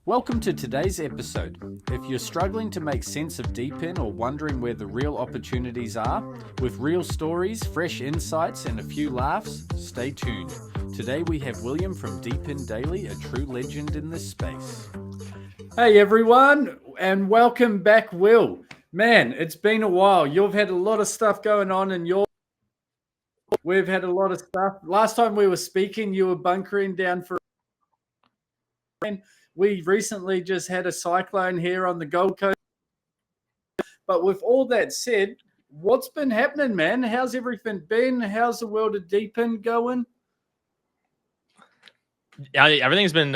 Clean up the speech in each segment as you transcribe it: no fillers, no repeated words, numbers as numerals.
Welcome to today's episode. If you're struggling to make sense of DePIN or wondering where the real opportunities are, with real stories, fresh insights, and a few laughs, stay tuned. Today we have William from DePIN Daily, a true legend in this space. Hey everyone, and welcome back, Will. Man, it's been a while. You've had a lot of stuff going on in your... We've had a lot of stuff. Last time we were speaking, you were bunkering down for... We recently just had a cyclone here on the Gold Coast. But with all that said, what's been happening, man? How's everything been? How's the world of DePIN going? Yeah, everything's been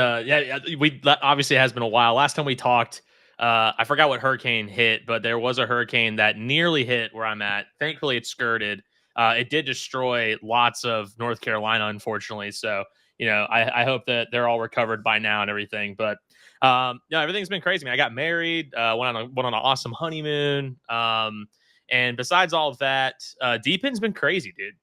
we obviously it has been a while. Last time we talked, I forgot what hurricane hit, but there was a hurricane that nearly hit where I'm at. Thankfully, it skirted. It did destroy lots of North Carolina, unfortunately. So, I hope that they're all recovered by now and everything. But everything's been crazy. Man, I got married, went on an awesome honeymoon. And besides all of that, DePIN's been crazy, dude.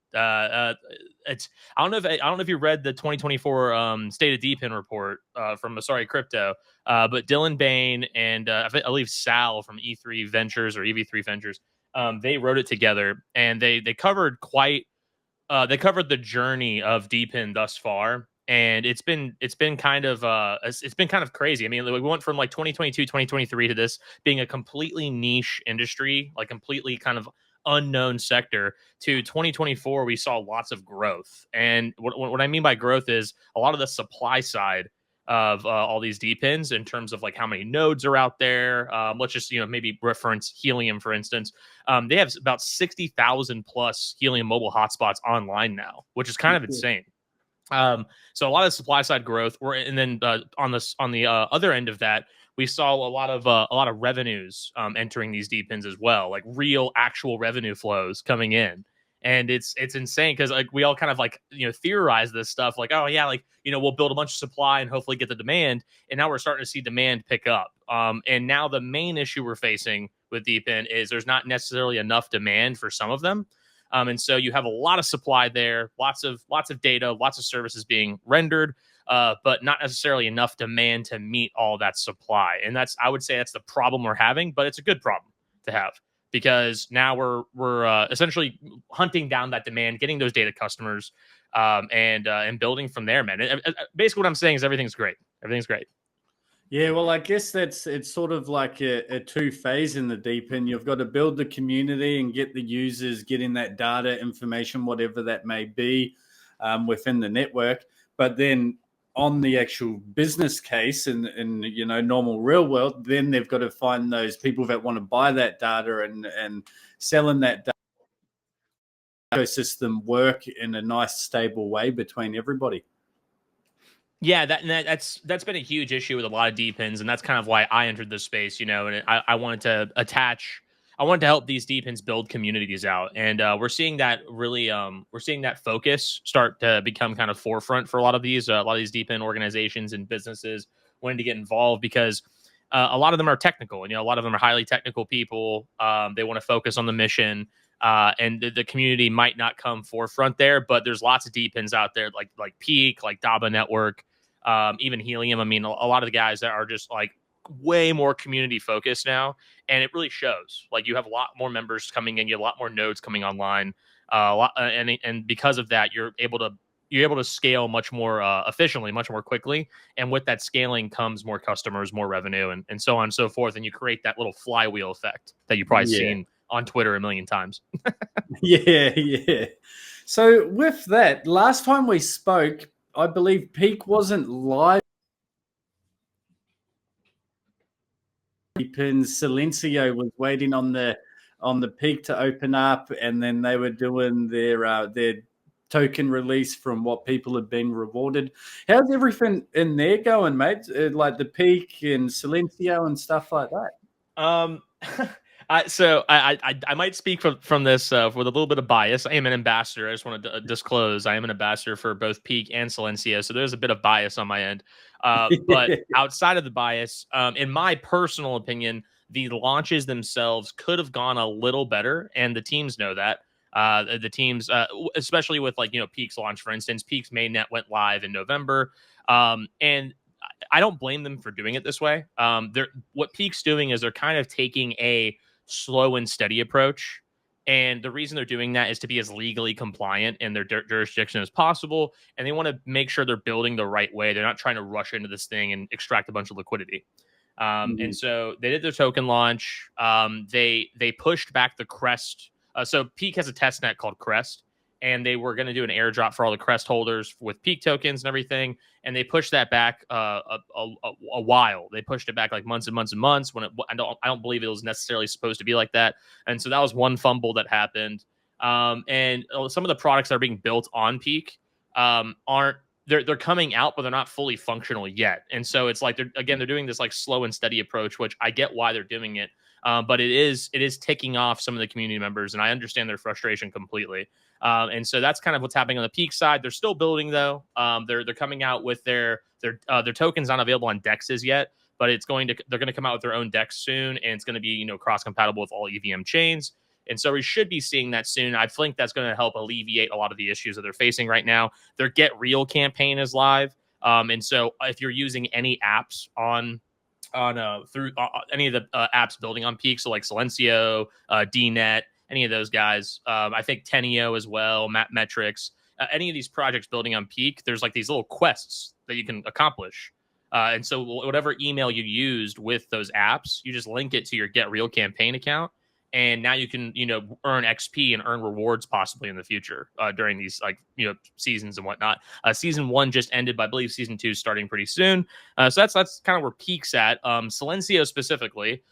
It's I don't know if you read the 2024 State of DePIN report from Asari Crypto, but Dylan Bain and I believe Sal from E3 Ventures or EV3 Ventures, they wrote it together, and they covered they covered the journey of DePIN thus far. And it's been kind of crazy. I mean, we went from like 2022, 2023 to this being a completely niche industry, like completely kind of unknown sector, to 2024. We saw lots of growth. And what I mean by growth is a lot of the supply side of all these DePINs in terms of like how many nodes are out there. Let's just, maybe reference Helium, for instance. They have about 60,000 plus Helium mobile hotspots online now, which is kind of insane. So a lot of supply side growth, and then on the other end of that, we saw a lot of revenues entering these DePINs as well, like real actual revenue flows coming in. And it's insane because like we all kind of like theorize this stuff like, oh yeah, like we'll build a bunch of supply and hopefully get the demand, and now we're starting to see demand pick up. And now the main issue we're facing with DePIN is there's not necessarily enough demand for some of them. And so you have a lot of supply there, lots of data, lots of services being rendered, but not necessarily enough demand to meet all that supply. And I would say that's the problem we're having, but it's a good problem to have because now we're essentially hunting down that demand, getting those data customers, and building from there, man. Basically, what I'm saying is everything's great. Everything's great. Yeah, well, I guess it's sort of like a two-phase in the DePIN. You've got to build the community and get the users getting that data, information, whatever that may be, within the network. But then on the actual business case in normal real world, then they've got to find those people that want to buy that data and selling that data ecosystem work in a nice, stable way between everybody. Yeah, that's been a huge issue with a lot of DePINs, and that's kind of why I entered this space, and I wanted to help these DePINs build communities out, and we're seeing that really, we're seeing that focus start to become kind of forefront for a lot of these DePIN organizations and businesses wanting to get involved because a lot of them are technical, and a lot of them are highly technical people. They want to focus on the mission. And the community might not come forefront there, but there's lots of DePINs out there, like Peak, like Daba Network, even Helium. I mean, a lot of the guys that are just like way more community focused now, and it really shows. Like you have a lot more members coming in, you have a lot more nodes coming online, and because of that, you're able to scale much more efficiently, much more quickly. And with that scaling comes more customers, more revenue, and so on and so forth. And you create that little flywheel effect that you've probably seen on Twitter a million times. Yeah. So with that, last time we spoke, I believe Peak wasn't live. And Silencio was waiting on the Peak to open up, and then they were doing their token release from what people had been rewarded. How's everything in there going, mate? Like the Peak and Silencio and stuff like that. I might speak from this with a little bit of bias. I am an ambassador. I just want to disclose I am an ambassador for both Peak and Silencio, so there's a bit of bias on my end. But outside of the bias, in my personal opinion, the launches themselves could have gone a little better, and the teams know that. The teams, especially with Peak's launch, for instance, Peak's mainnet went live in November, and I don't blame them for doing it this way. What Peak's doing is they're kind of taking a slow and steady approach. And the reason they're doing that is to be as legally compliant in their jurisdiction as possible. And they want to make sure they're building the right way. They're not trying to rush into this thing and extract a bunch of liquidity. And Mhm. so they did their token launch. They pushed back the Crest. So Peak has a test net called Crest, and they were going to do an airdrop for all the Crest holders with Peak tokens and everything. And they pushed that back a while. They pushed it back like months and months and months. When I don't believe it was necessarily supposed to be like that. And so that was one fumble that happened. And some of the products that are being built on Peak aren't they're coming out, but they're not fully functional yet. And so it's like they're doing this like slow and steady approach, which I get why they're doing it. But it is ticking off some of the community members, and I understand their frustration completely. And so that's kind of what's happening on the Peak side. They're still building though. They're coming out with their tokens not available on dexes yet, but they're going to come out with their own dex soon, and it's going to be cross compatible with all EVM chains. And so we should be seeing that soon. I think that's going to help alleviate a lot of the issues that they're facing right now. Their Get Real campaign is live. And so if you're using any apps through any of the apps building on Peak, so like Silencio, DNet, any of those guys, I think Tenio as well, Mapmetrics, any of these projects building on Peak, there's like these little quests that you can accomplish. And so whatever email you used with those apps, you just link it to your Get Real campaign account. And now you can, earn XP and earn rewards possibly in the future during these seasons and whatnot. Season 1 just ended, but I believe season 2 is starting pretty soon. So that's kind of where Peak's at. Silencio specifically,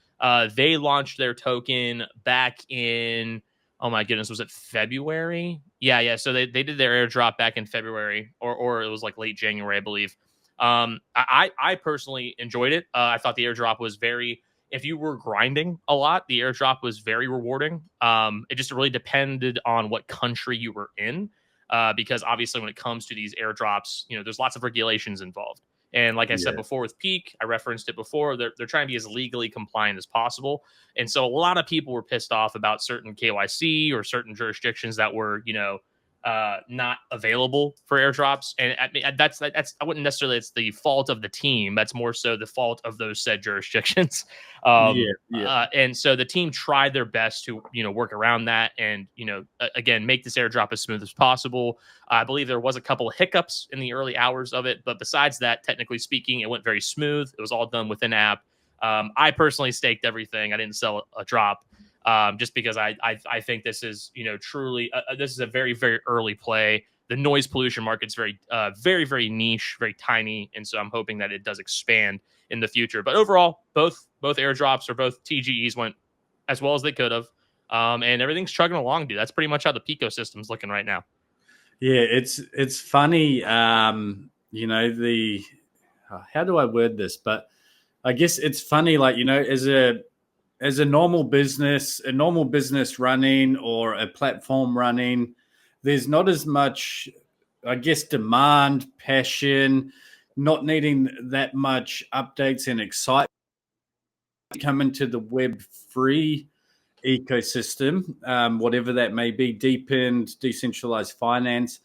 they launched their token back in, oh my goodness, was it February? Yeah. So they did their airdrop back in February, or it was like late January, I believe. I personally enjoyed it. I thought the airdrop was if you were grinding a lot, the airdrop was very rewarding. It just really depended on what country you were in, because obviously when it comes to these airdrops, there's lots of regulations involved. And like I said before with Peak, I referenced it before, they're trying to be as legally compliant as possible. And so a lot of people were pissed off about certain KYC or certain jurisdictions that were, not available for airdrops. And I mean, that's I wouldn't necessarily, it's the fault of the team. That's more so the fault of those said jurisdictions. And so the team tried their best to, work around that and, again, make this airdrop as smooth as possible. I believe there was a couple of hiccups in the early hours of it, but besides that, technically speaking, it went very smooth. It was all done within app. I personally staked everything. I didn't sell a drop. Just because I think this is, truly, this is a very, very early play. The noise pollution market's very, very niche, very tiny. And so I'm hoping that it does expand in the future. But overall, both airdrops or both TGEs went as well as they could have. And everything's chugging along, dude. That's pretty much how the ecosystem's looking right now. Yeah, it's funny. How do I word this? But I guess it's funny, like, as a normal business running or a platform running, there's not as much, I guess, demand, passion, not needing that much updates and excitement come into the Web3 ecosystem, whatever that may be, DePIN, decentralized finance.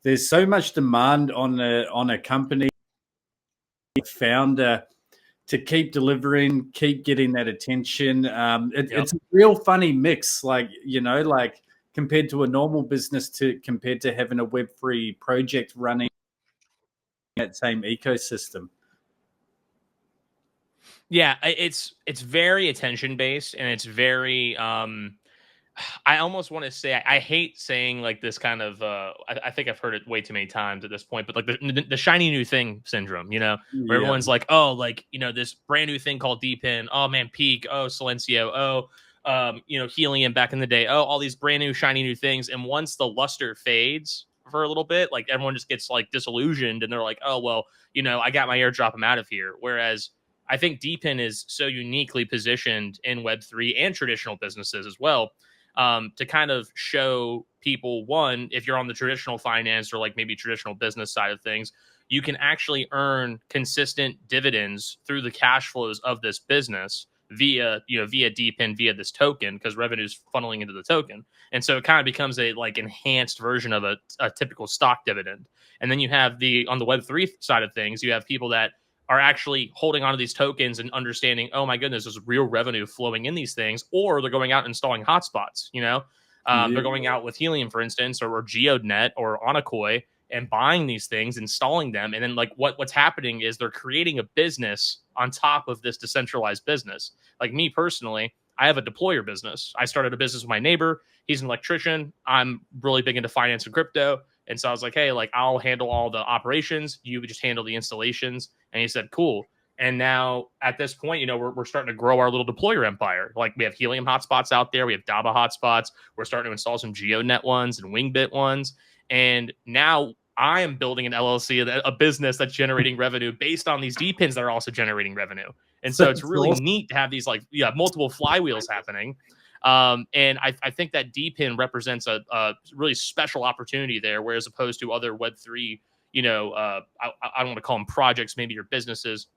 There's so much demand on a company founder to keep delivering, keep getting that attention. It's a real funny mix, like compared to a normal business compared to having a Web3 project running that same ecosystem. Yeah, it's very attention based, and it's very I almost want to say, I hate saying like this kind of I think I've heard it way too many times at this point, but like the shiny new thing syndrome, where everyone's like, oh, like, this brand new thing called DePIN, oh man, Peak, oh Silencio, oh Helium back in the day, oh, all these brand new shiny new things. And once the luster fades for a little bit, like everyone just gets like disillusioned, and they're like, oh well, I got my airdrop, I'm out of here. Whereas I think DePIN is so uniquely positioned in Web3 and traditional businesses as well, to kind of show people, one, if you're on the traditional finance or like maybe traditional business side of things, you can actually earn consistent dividends through the cash flows of this business via DePIN, via this token, because revenue's funneling into the token. And so it kind of becomes a like enhanced version of a typical stock dividend. And then you have on the Web3 side of things, you have people that are actually holding onto these tokens and understanding, oh my goodness, there's real revenue flowing in these things, or they're going out and installing hotspots. They're going out with Helium, for instance, or GeoNet or Onakoi, and buying these things, installing them, and then like what's happening is they're creating a business on top of this decentralized business. Like me personally, I have a deployer business. I started a business with my neighbor. He's an electrician. I'm really big into finance and crypto. And so I was like, hey, like I'll handle all the operations. You would just handle the installations. And he said, cool. And now at this point, we're starting to grow our little deployer empire. Like we have Helium hotspots out there. We have Daba hotspots. We're starting to install some GeoNet ones and Wingbit ones. And now I am building an LLC, a business that's generating revenue based on these DePINs that are also generating revenue. And so it's really neat to have these multiple flywheels happening. And I think that DePIN represents a really special opportunity there, whereas opposed to other Web3, I don't want to call them projects, maybe your businesses,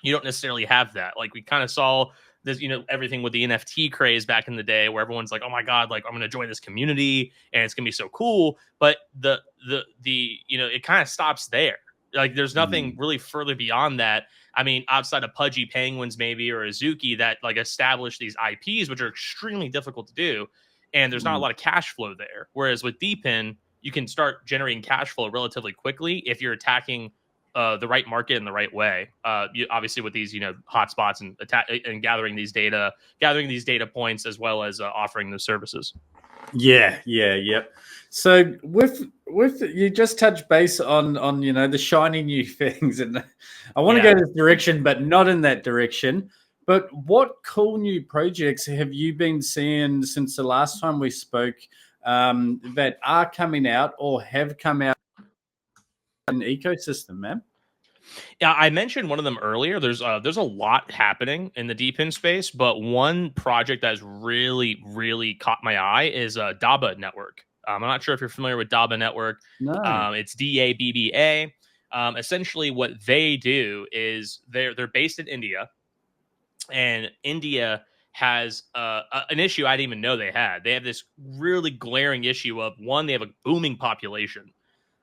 you don't necessarily have that. Like we kind of saw this, everything with the NFT craze back in the day where everyone's like, oh my God, like I'm going to join this community and it's going to be so cool. But it kind of stops there. Like there's nothing really further beyond that. I mean, outside of Pudgy Penguins maybe or Azuki that like establish these IPs, which are extremely difficult to do. And there's not a lot of cash flow there. Whereas with DePIN, you can start generating cash flow relatively quickly if you're attacking the right market in the right way. Obviously with these, hotspots and gathering these data points, as well as offering those services. Yep. So with you just touched base on the shiny new things, and I want to go this direction, but not in that direction. But what cool new projects have you been seeing since the last time we spoke that are coming out or have come out in the ecosystem, man? Yeah, I mentioned one of them earlier. There's a lot happening in the DePIN space, but one project that has really, really caught my eye is Daba Network. I'm not sure if you're familiar with Daba Network. No. It's DABBA. Essentially, what they do is they're based in India, and India has an issue I didn't even know they had. They have this really glaring issue of, one, they have a booming population.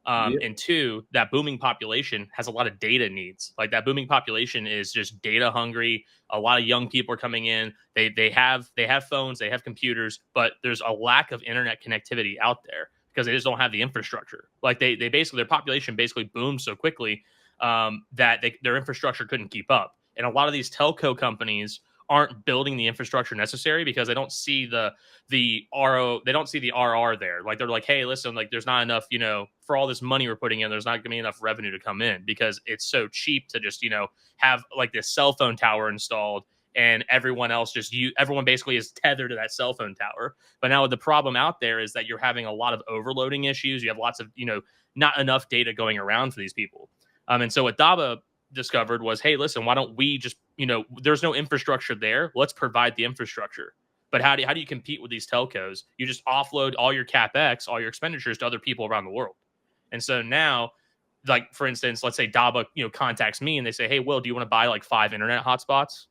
And two, that booming population has a lot of data needs. Like that booming population is just data hungry. A lot of young people are coming in. They have phones, they have computers, but there's a lack of internet connectivity out there because they just don't have the infrastructure. Like they basically, their population basically boomed so quickly that their infrastructure couldn't keep up. And a lot of these telco companies aren't building the infrastructure necessary because they don't see the RO, they don't see the RR there. Like they're like, hey, listen, like there's not enough, for all this money we're putting in, there's not gonna be enough revenue to come in because it's so cheap to just, have like this cell phone tower installed and everyone else everyone basically is tethered to that cell phone tower. But now the problem out there is that you're having a lot of overloading issues. You have lots of, not enough data going around for these people. And so what Daba discovered was, hey, listen, why don't we just, there's no infrastructure there. Let's provide the infrastructure. But how do you compete with these telcos? You just offload all your CapEx, all your expenditures to other people around the world. And so now, like, for instance, let's say Daba, contacts me and they say, hey, Will, do you want to buy like 5 internet hotspots?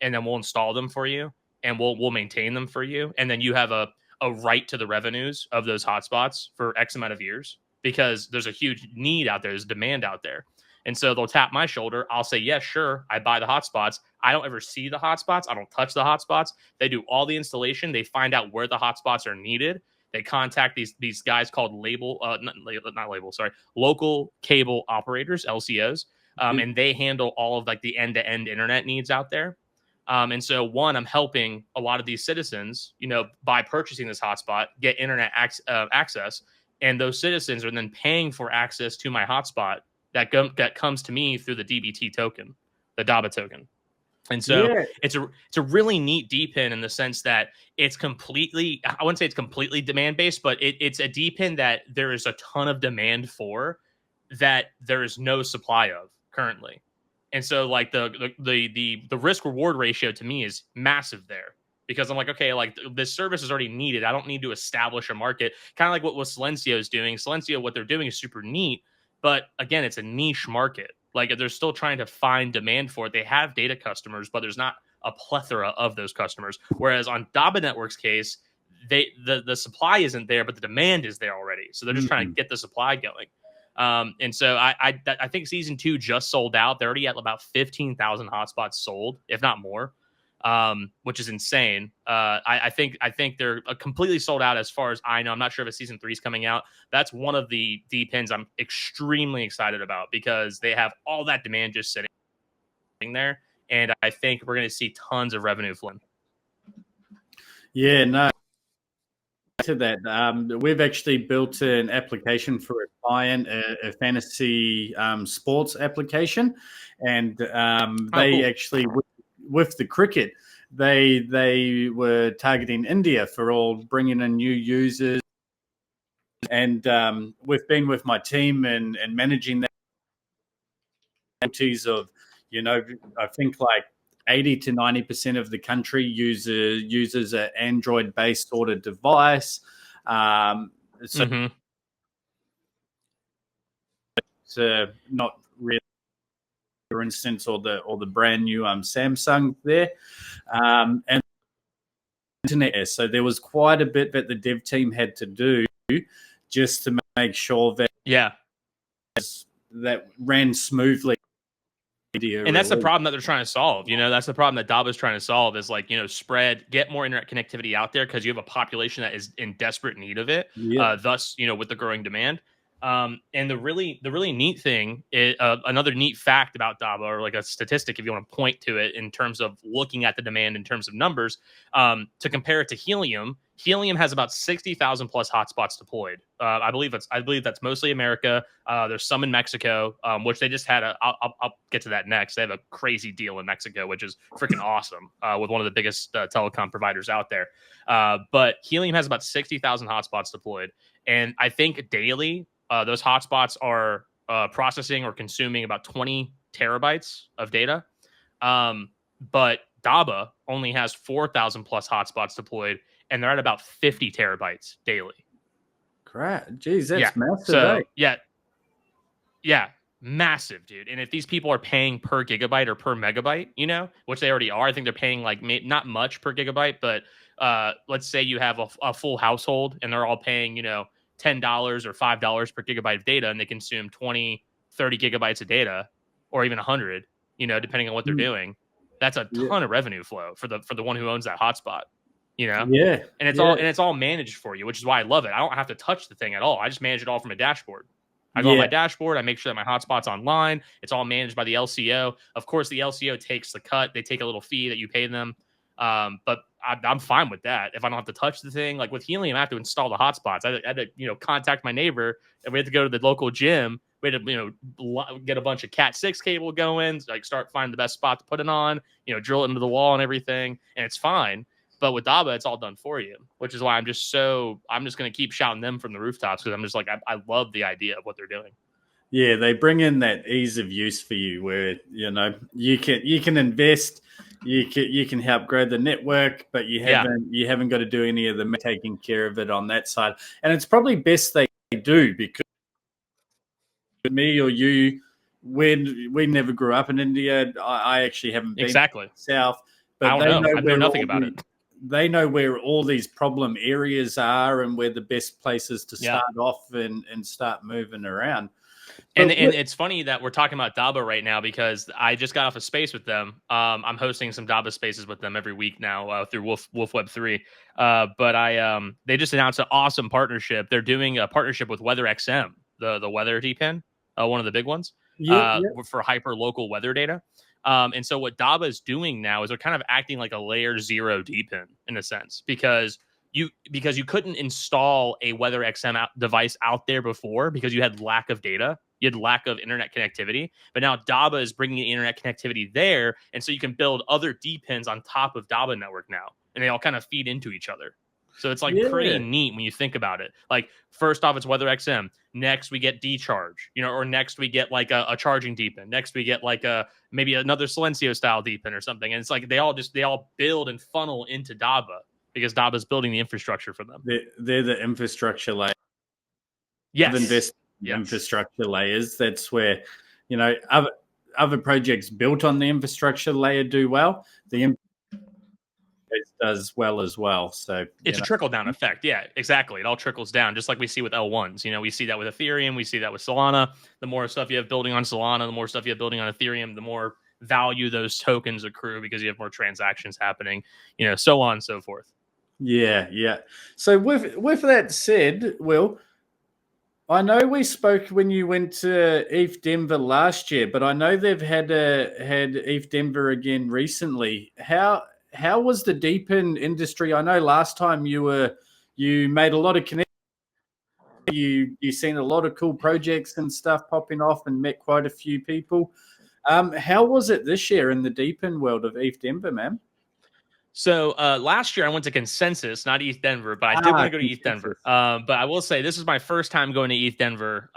And then we'll install them for you and we'll maintain them for you. And then you have a right to the revenues of those hotspots for X amount of years because there's a huge need out there. There's demand out there. And so they'll tap my shoulder. I'll say, yes, sure. I buy the hotspots. I don't ever see the hotspots. I don't touch the hotspots. They do all the installation. They find out where the hotspots are needed. They contact these guys called local cable operators, LCOs. And they handle all of like the end-to-end internet needs out there. And so one, I'm helping a lot of these citizens, by purchasing this hotspot, get internet access. And those citizens are then paying for access to my hotspot that comes to me through the DBT token, the Daba token. And so it's a really neat DePIN in the sense that it's completely, I wouldn't say it's completely demand based, but it's a DePIN that there is a ton of demand for that there is no supply of currently. And so like the risk reward ratio to me is massive there because I'm like, okay, like this service is already needed. I don't need to establish a market, kind of like what Silencio is doing. Silencio, what they're doing is super neat. But again, it's a niche market. Like they're still trying to find demand for it. They have data customers, but there's not a plethora of those customers. Whereas on Daba Network's case, the supply isn't there, but the demand is there already. So they're just trying to get the supply going. And so I think season 2 just sold out. They're already at about 15,000 hotspots sold, if not more, which is insane. I think they're completely sold out as far as I know. I'm not sure if a season 3 is coming out. That's one of the DePINs I'm extremely excited about because they have all that demand just sitting there, and I think we're going to see tons of revenue flowing. Yeah, no. To that, we've actually built an application for a client, a fantasy sports application, and they actually with the cricket, they were targeting India for all bringing in new users, and we've been with my team and managing that of, I think like 80 to 90% of the country uses an Android-based sort of device. So it's not really, for instance, or the brand new Samsung there, and internet. So there was quite a bit that the dev team had to do just to make sure that that ran smoothly. And that's the problem that they're trying to solve. That's the problem that Daba's trying to solve is like, get more internet connectivity out there because you have a population that is in desperate need of it. Yeah. Thus, with the growing demand. And the really neat thing is another neat fact about Daba, or like a statistic, if you want to point to it in terms of looking at the demand in terms of numbers, to compare it to Helium. Helium has about 60,000 plus hotspots deployed. I believe that's mostly America. There's some in Mexico, which they just had. I'll get to that next. They have a crazy deal in Mexico, which is freaking awesome, with one of the biggest telecom providers out there. But Helium has about 60,000 hotspots deployed, and I think daily those hotspots are processing or consuming about 20 terabytes of data. But Daba only has 4,000 plus hotspots deployed, and they're at about 50 terabytes daily. Crap. Geez, that's massive. So, yeah, massive, dude. And if these people are paying per gigabyte or per megabyte, which they already are, I think they're paying like not much per gigabyte, but let's say you have a full household and they're all paying, $10 or $5 per gigabyte of data, and they consume 20, 30 gigabytes of data, or even 100, depending on what they're doing. That's a ton of revenue flow for the one who owns that hotspot. And it's all managed for you, which is why I love it. I don't have to touch the thing at all. I just manage it all from a dashboard. I go on my dashboard. I make sure that my hotspot's online. It's all managed by the LCO. Of course, the LCO takes the cut. They take a little fee that you pay them. But I'm fine with that. If I don't have to touch the thing, like with Helium, I have to install the hotspots. I had to, contact my neighbor, and we had to go to the local gym. We had to, get a bunch of Cat 6 cable going, like start finding the best spot to put it on, drill it into the wall and everything, and it's fine. But with Daba, it's all done for you, which is why I'm just going to keep shouting them from the rooftops, because I'm just like, I love the idea of what they're doing. Yeah, they bring in that ease of use for you where, you can invest, you can help grow the network, but you haven't got to do any of the taking care of it on that side. And it's probably best they do, because me or you, we never grew up in India. I actually haven't been south, but I know nothing about it. They know where all these problem areas are and where the best places to start off and start moving around. And it's funny that we're talking about Daba right now, because I just got off a space with them. I'm hosting some Daba spaces with them every week now through Wolf Web3. But they just announced an awesome partnership. They're doing a partnership with WeatherXM, the weather DePIN, one of the big ones, for hyper local weather data. And so what Daba is doing now is they're kind of acting like a layer 0 DePIN in a sense, because you couldn't install a WeatherXM device out there before because you had lack of data. You had lack of internet connectivity. But now Daba is bringing the internet connectivity there. And so you can build other DePINs on top of Daba network now. And they all kind of feed into each other. So it's like pretty neat when you think about it. Like, first off, it's WeatherXM. Next, we get D-Charge, or next we get like a charging DePIN. Next, we get like maybe another Silencio style DePIN or something. And it's like they all build and funnel into Daba, because Daba's building the infrastructure for them. They're the infrastructure layer. Yes. Infrastructure layers. That's where, other projects built on the infrastructure layer do well. The does well as well. So it's a trickle down effect. Yeah, exactly. It all trickles down, just like we see with L1s. We see that with Ethereum. We see that with Solana. The more stuff you have building on Solana, the more stuff you have building on Ethereum, the more value those tokens accrue because you have more transactions happening, so on and so forth. Yeah. So with that said, Will, I know we spoke when you went to ETH Denver last year, but I know they've had ETH Denver again recently. How was the DePIN industry? I know last time you made a lot of connections. You seen a lot of cool projects and stuff popping off and met quite a few people. How was it this year in the DePIN world of ETH Denver, man? So last year I went to Consensus, not ETH Denver, but I did want to go to ETH Denver. But I will say this is my first time going to ETH Denver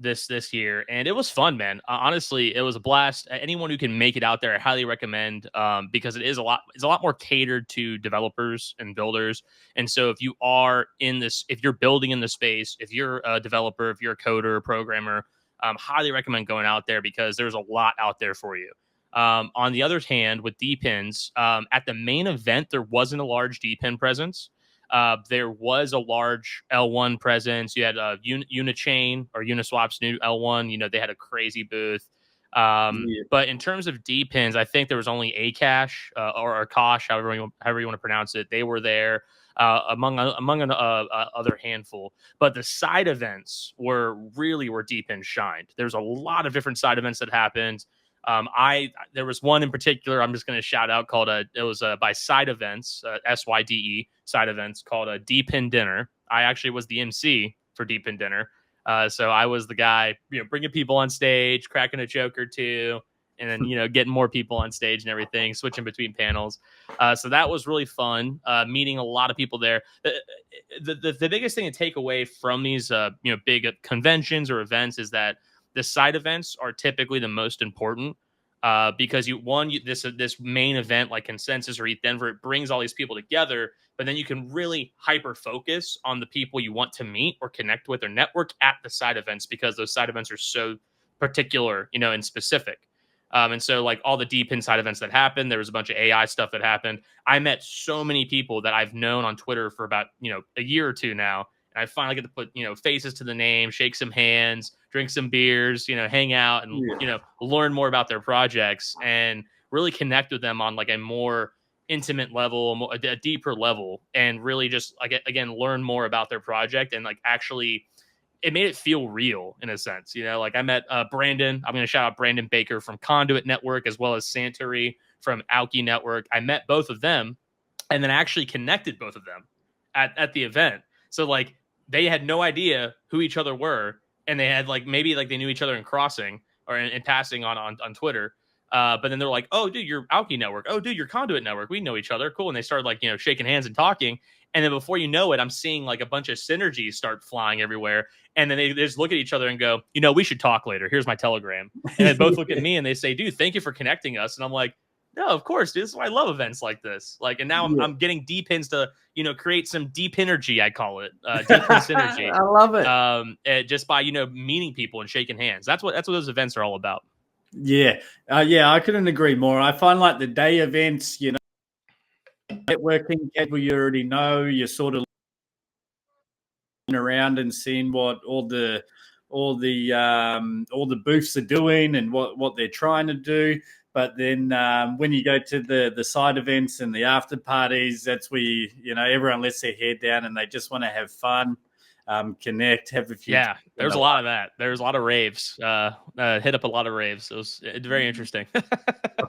this year, and it was fun, man. Honestly, it was a blast. Anyone who can make it out there, I highly recommend because it's a lot more catered to developers and builders. And so if you are in this, if you're building in the space, if you're a developer, if you're a coder, programmer, highly recommend going out there because there's a lot out there for you. On the other hand, with DePINs, at the main event, there wasn't a large DePIN presence. There was a large L1 presence. You had Unichain or Uniswap's new L1. They had a crazy booth. But in terms of DePINs, I think there was only Akash or Akash, however you want to pronounce it. They were there among an other handful. But the side events were where DePIN shined. There's a lot of different side events that happened. There was one in particular I'm just going to shout out called it was by Side Events, SYDE Side Events, called a DePIN Dinner. I actually was the MC for DePIN Dinner. So I was the guy, bringing people on stage, cracking a joke or two, and then, getting more people on stage and everything, switching between panels. So that was really fun, meeting a lot of people there. The biggest thing to take away from these, big conventions or events is that the side events are typically the most important because this main event like Consensus or ETH Denver, it brings all these people together, but then you can really hyper focus on the people you want to meet or connect with or network at the side events because those side events are so particular, and specific. And so like all the DePIN side events that happened, there was a bunch of AI stuff that happened. I met so many people that I've known on Twitter for about, a year or two now. I finally get to put, faces to the name, shake some hands, drink some beers, hang out and, learn more about their projects and really connect with them on like a more intimate level, a deeper level, and really just like, again, learn more about their project. And like, actually it made it feel real in a sense, like I met Brandon. I'm going to shout out Brandon Baker from Conduit Network, as well as Santori from Alki Network. I met both of them and then actually connected both of them at the event. So like, they had no idea who each other were, and they had maybe they knew each other in crossing or in passing on Twitter. But then they're like, "Oh, dude, you're Alki Network. Oh, dude, you're Conduit Network. We know each other. Cool." And they started shaking hands and talking. And then before you know it, I'm seeing a bunch of synergies start flying everywhere. And then they just look at each other and go, "We should talk later. Here's my Telegram." And they both look at me and they say, "Dude, thank you for connecting us." And I'm like, no, of course, dude. This is why I love events like this. And now I'm getting DePINs to, create some deep energy, I call it. DePIN synergy. I love it. Just by, meeting people and shaking hands. That's what those events are all about. Yeah. I couldn't agree more. I find the day events, networking, people you already know, you're sort of around and seeing what all the booths are doing and what they're trying to do. But then when you go to the side events and the after parties, that's where everyone lets their hair down and they just want to have fun, connect, have a few. Yeah, there's a lot of that. There's a lot of raves. Hit up a lot of raves. It's very interesting.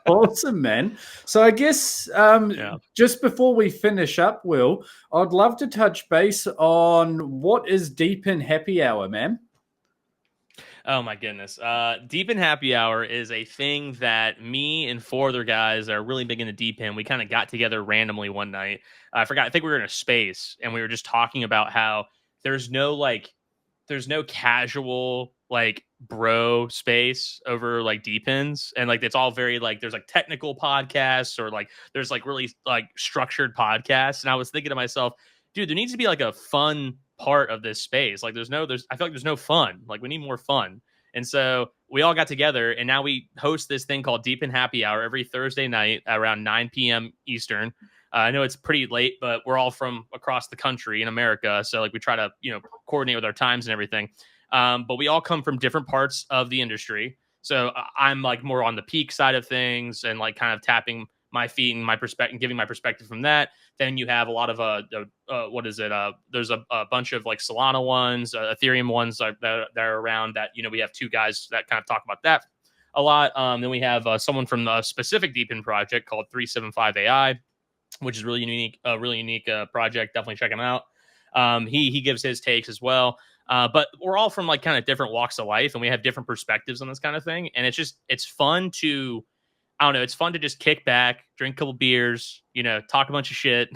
Awesome, man. So I guess just before we finish up, Will, I'd love to touch base on what is DePIN Happy Hour, man. Oh my goodness. DePIN Happy Hour is a thing that me and four other guys that are really big into DePIN, we kind of got together randomly one night. I think we were in a space and we were just talking about how there's no casual bro space over DePINs, and it's all very there's technical podcasts or there's really structured podcasts. And I was thinking to myself, dude, there needs to be a fun part of this space. I feel like there's no fun. We need more fun. And so we all got together and now we host this thing called DePIN Happy Hour every Thursday night around 9 p.m. Eastern. I know it's pretty late, but we're all from across the country in America, so like we try to coordinate with our times and everything. But we all come from different parts of the industry. So I'm like more on the peak side of things and like kind of tapping my feet and my perspective, giving my perspective from that. Then you have a lot of what is it? There's a bunch of like Solana ones, Ethereum ones that are around. That we have two guys that kind of talk about that a lot. Then we have someone from a specific DePIN project called 375 AI, which is really unique, project. Definitely check him out. He gives his takes as well. But we're all from like kind of different walks of life, and we have different perspectives on this kind of thing. And it's fun to, I don't know, it's fun to just kick back, drink a couple beers, talk a bunch of shit,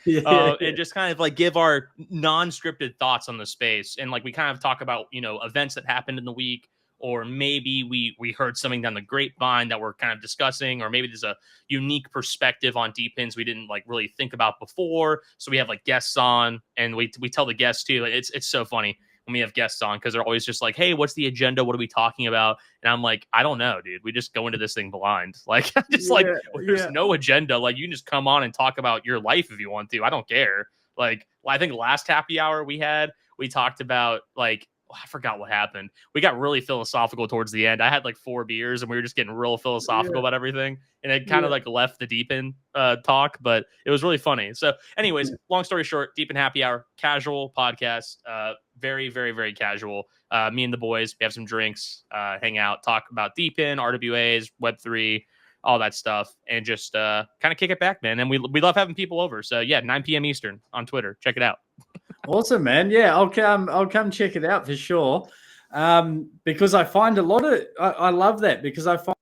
and just kind of like give our non-scripted thoughts on the space. And like we kind of talk about, events that happened in the week, or maybe we heard something down the grapevine that we're kind of discussing, or maybe there's a unique perspective on DePINs we didn't like really think about before. So we have like guests on, and we tell the guests too. Like, it's so funny when we have guests on, because they're always just like, hey, what's the agenda? What are we talking about? And I'm like, I don't know, dude. We just go into this thing blind. Like, there's no agenda. Like, you can just come on and talk about your life if you want to. I don't care. Like, I think last happy hour we talked about like, I forgot what happened. We got really philosophical towards the end. I had like 4 beers and we were just getting real philosophical about everything. And it kind of like left the DePIN talk, but it was really funny. So anyways, long story short, DePIN happy hour, casual podcast, very, very, very casual. Me and the boys, we have some drinks, hang out, talk about DePIN, RWAs, Web3, all that stuff, and just kind of kick it back, man. And we love having people over. So yeah, 9 p.m. Eastern on Twitter. Check it out. Awesome, man. Yeah, I'll come check it out for sure. Because I find a lot of, I love that, because I find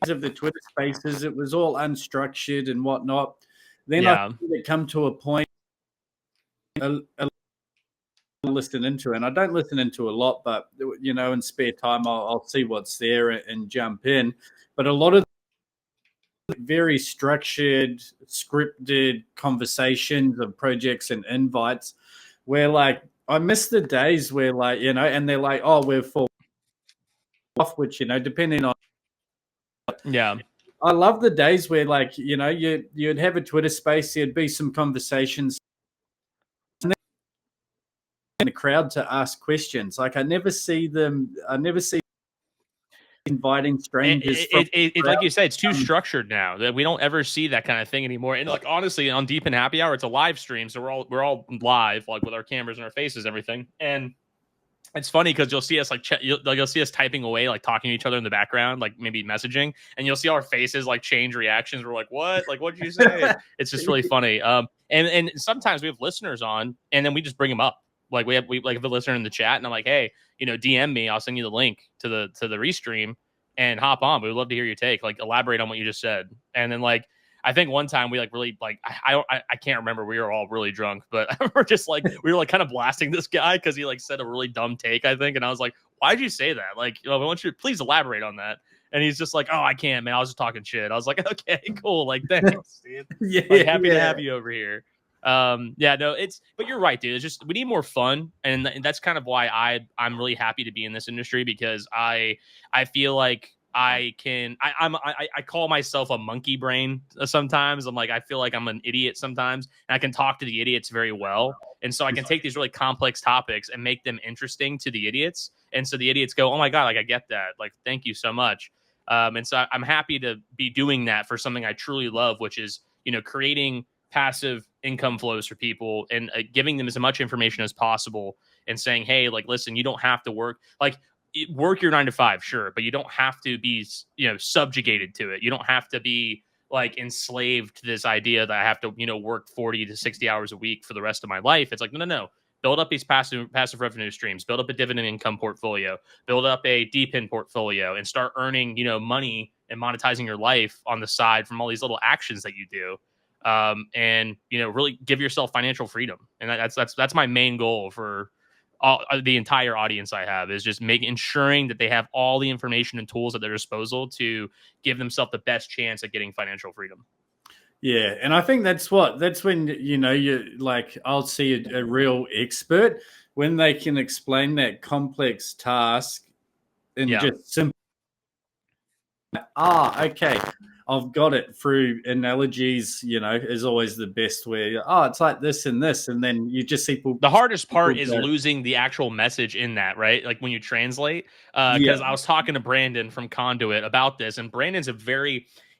of the Twitter spaces, it was all unstructured and whatnot. Then I think it come to a point I listen into, and I don't listen into a lot, but in spare time, I'll see what's there and jump in. But a lot of very structured, scripted conversations of projects and invites where like I miss the days where like, and they're like, oh, we're full off, which, depending on. Yeah. I love the days where like, you'd have a Twitter space, there'd be some conversations in the crowd to ask questions. Like I never see inviting strangers. Like you said, it's too structured now that we don't ever see that kind of thing anymore. And like honestly, on DePIN Happy Hour, it's a live stream, so we're all live, like with our cameras and our faces, and everything. And it's funny because you'll see us like you'll see us typing away, like talking to each other in the background, like maybe messaging, and you'll see our faces like change reactions. We're like, what? Like, what did you say? It's just really funny. And sometimes we have listeners on, and then we just bring them up. Like we have a listener in the chat, and I'm like, hey, DM me. I'll send you the link to the restream and hop on. We would love to hear your take. Like elaborate on what you just said. And then like I think one time we like really like I can't remember. We were all really drunk, but we're just like we were like kind of blasting this guy because he like said a really dumb take, I think. And I was like, why'd you say that? Like, I want you to please elaborate on that. And he's just like, oh, I can't, man. I was just talking shit. I was like, okay, cool. Like, thanks, dude. Happy to have you over here. But you're right, dude. It's just we need more fun, and that's kind of why I'm really happy to be in this industry, because I feel like I call myself a monkey brain sometimes. I'm like, I feel like I'm an idiot sometimes, and I can talk to the idiots very well, and so I can take these really complex topics and make them interesting to the idiots, and so the idiots go, oh my god, like I get that, like thank you so much. And so I'm happy to be doing that for something I truly love, which is creating passive income flows for people and giving them as much information as possible and saying, hey, like, listen, you don't have to work your 9 to 5, sure, but you don't have to be, subjugated to it. You don't have to be like enslaved to this idea that I have to, work 40 to 60 hours a week for the rest of my life. It's like, no. Build up these passive revenue streams, build up a dividend income portfolio, build up a DePIN portfolio, and start earning, money and monetizing your life on the side from all these little actions that you do. And really give yourself financial freedom. And that's my main goal for all the entire audience I have, is just ensuring that they have all the information and tools at their disposal to give themselves the best chance at getting financial freedom. Yeah, and I think that's when you like, I'll see a real expert when they can explain that complex task in just simple. Okay, I've got it through analogies, is always the best where, it's like this and this. And then you just see people. The hardest part is go, losing the actual message in that, right? Like when you translate, because Yeah. I was talking to Brandon from Conduit about this, and Brandon's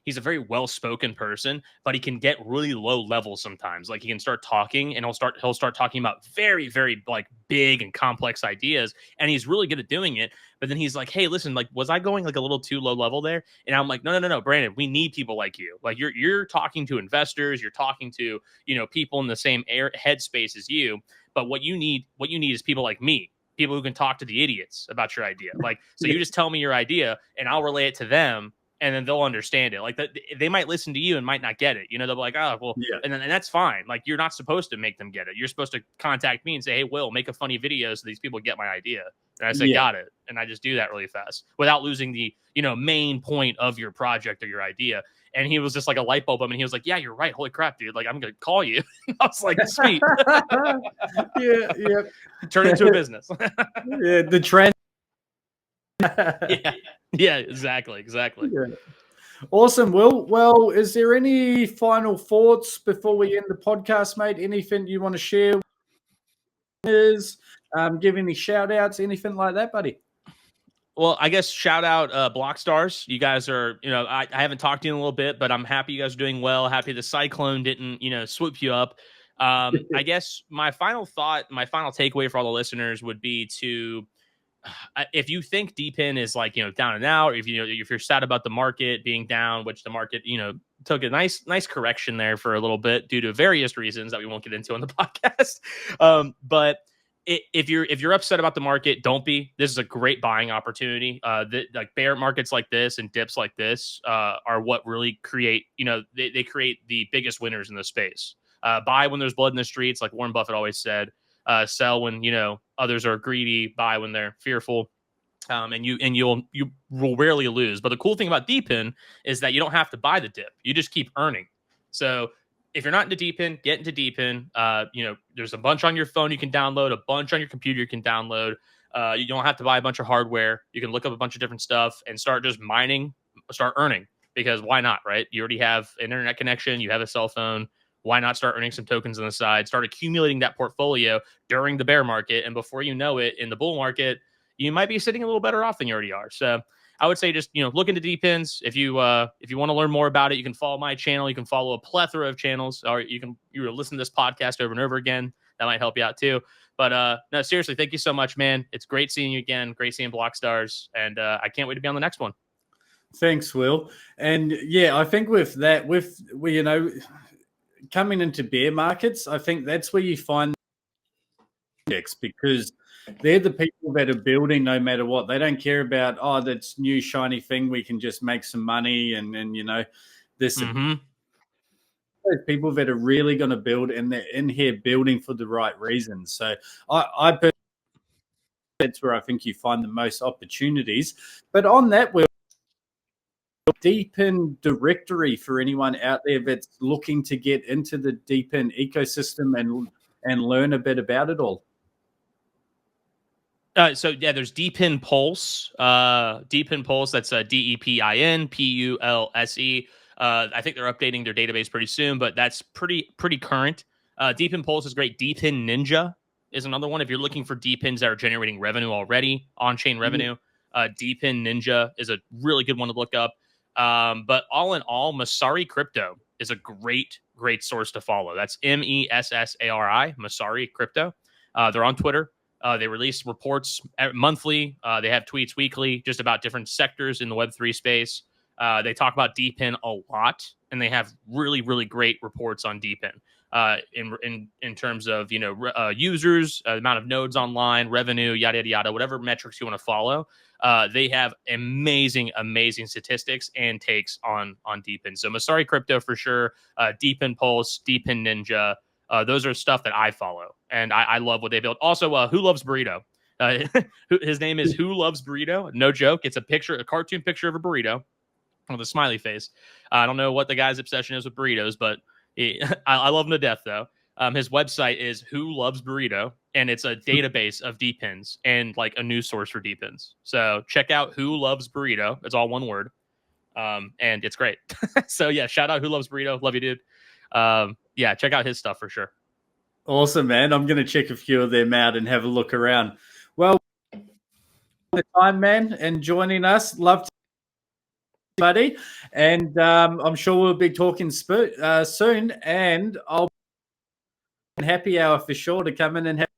he's a very well-spoken person, but he can get really low level sometimes. Like he can start talking and he'll start talking about very, very like big and complex ideas, and he's really good at doing it. But then he's like, "Hey, listen, like, was I going like a little too low level there?" And I'm like, No, Brandon, we need people like you. Like you're talking to investors, you're talking to people in the same headspace as you. But what you need is people like me, people who can talk to the idiots about your idea. Like, so you just tell me your idea and I'll relay it to them, and then they'll understand it. Like they might listen to you and might not get it. They'll be like, oh, well, Yeah. and that's fine. Like you're not supposed to make them get it. You're supposed to contact me and say, hey, Will, make a funny video so these people get my idea. And I say, Yeah. got it. And I just do that really fast without losing the, main point of your project or your idea. And he was just like a light bulb. And he was like, yeah, you're right. Holy crap, dude. Like, I'm going to call you. I was like, sweet. Yeah. Turn it into a business. Yeah. The trend. Yeah, exactly. Yeah. Awesome, Will. Well, is there any final thoughts before we end the podcast, mate? Anything you want to share? Give any shout outs, anything like that, buddy? Well, I guess shout out Blockstars. You guys are, I haven't talked to you in a little bit, but I'm happy you guys are doing well. Happy the cyclone didn't, swoop you up. I guess my final takeaway for all the listeners would be to, if you think DePIN is like, down and out, or if you're sad about the market being down, which the market, took a nice correction there for a little bit due to various reasons that we won't get into on the podcast. But if you're upset about the market, don't be. This is a great buying opportunity. Like bear markets like this and dips like this are what really create, they create the biggest winners in the space. Buy when there's blood in the streets, like Warren Buffett always said. Sell when others are greedy. Buy when they're fearful. And you will rarely lose. But the cool thing about DePIN is that you don't have to buy the dip. You just keep earning. So if you're not into DePIN, get into DePIN. There's a bunch on your phone you can download, a bunch on your computer you can download. You don't have to buy a bunch of hardware. You can look up a bunch of different stuff and start just mining, start earning. Because why not, right? You already have an internet connection. You have a cell phone. Why not start earning some tokens on the side? Start accumulating that portfolio during the bear market. And before you know it, in the bull market, you might be sitting a little better off than you already are. So I would say just, look into DePINs. If you want to learn more about it, you can follow my channel. You can follow a plethora of channels, or you listen to this podcast over and over again. That might help you out too. But no, seriously, thank you so much, man. It's great seeing you again. Great seeing Blockstars. And I can't wait to be on the next one. Thanks, Will. And yeah, I think with that, coming into bear markets, I think that's where you find because they're the people that are building no matter what. They don't care about, that's new shiny thing. We can just make some money and this. Mm-hmm. Those people that are really going to build, and they're in here building for the right reasons. So I personally, that's where I think you find the most opportunities. But on that, we're DePIN directory for anyone out there that's looking to get into the DePIN ecosystem and learn a bit about it all. So yeah, there's DePIN Pulse. DePIN Pulse. That's DePIN PULSE. I think they're updating their database pretty soon, but that's pretty current. DePIN Pulse is great. DePIN Ninja is another one. If you're looking for DePINs that are generating revenue already, on-chain revenue, DePIN Ninja is a really good one to look up. But all in all, Messari Crypto is a great source to follow. That's MESSARI, Messari Crypto. They're on Twitter. They release reports monthly. They have tweets weekly just about different sectors in the Web3 space. They talk about DePIN a lot, and they have really, really great reports on DePIN in terms of users, amount of nodes online, revenue, yada yada yada, whatever metrics you want to follow. They have amazing statistics and takes on DePIN. So Messari Crypto for sure, DePIN Pulse, DePIN Ninja. Those are stuff that I follow, and I love what they build. Also, Who Loves Burrito? His name is Who Loves Burrito. No joke. It's a cartoon picture of a burrito with a smiley face. I don't know what the guy's obsession is with burritos, but I love him to death, though. His website is Who Loves Burrito, and it's a database of DePINs and like a news source for DePINs. So check out Who Loves Burrito. It's all one word. And it's great. So yeah, shout out Who Loves Burrito. Love you, dude. Yeah, check out his stuff for sure. Awesome, man. I'm going to check a few of them out and have a look around. Well, the time, man, and joining us. Love to, buddy. And I'm sure we'll be talking soon. And I'll be happy hour for sure to come in and have.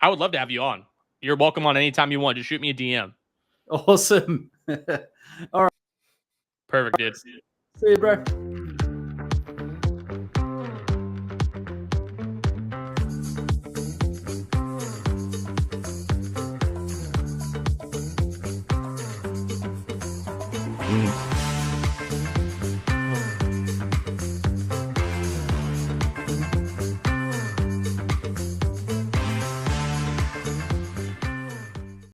I would love to have you on. You're welcome on anytime you want. Just shoot me a DM. Awesome. All right. Perfect, dude. See you, bro.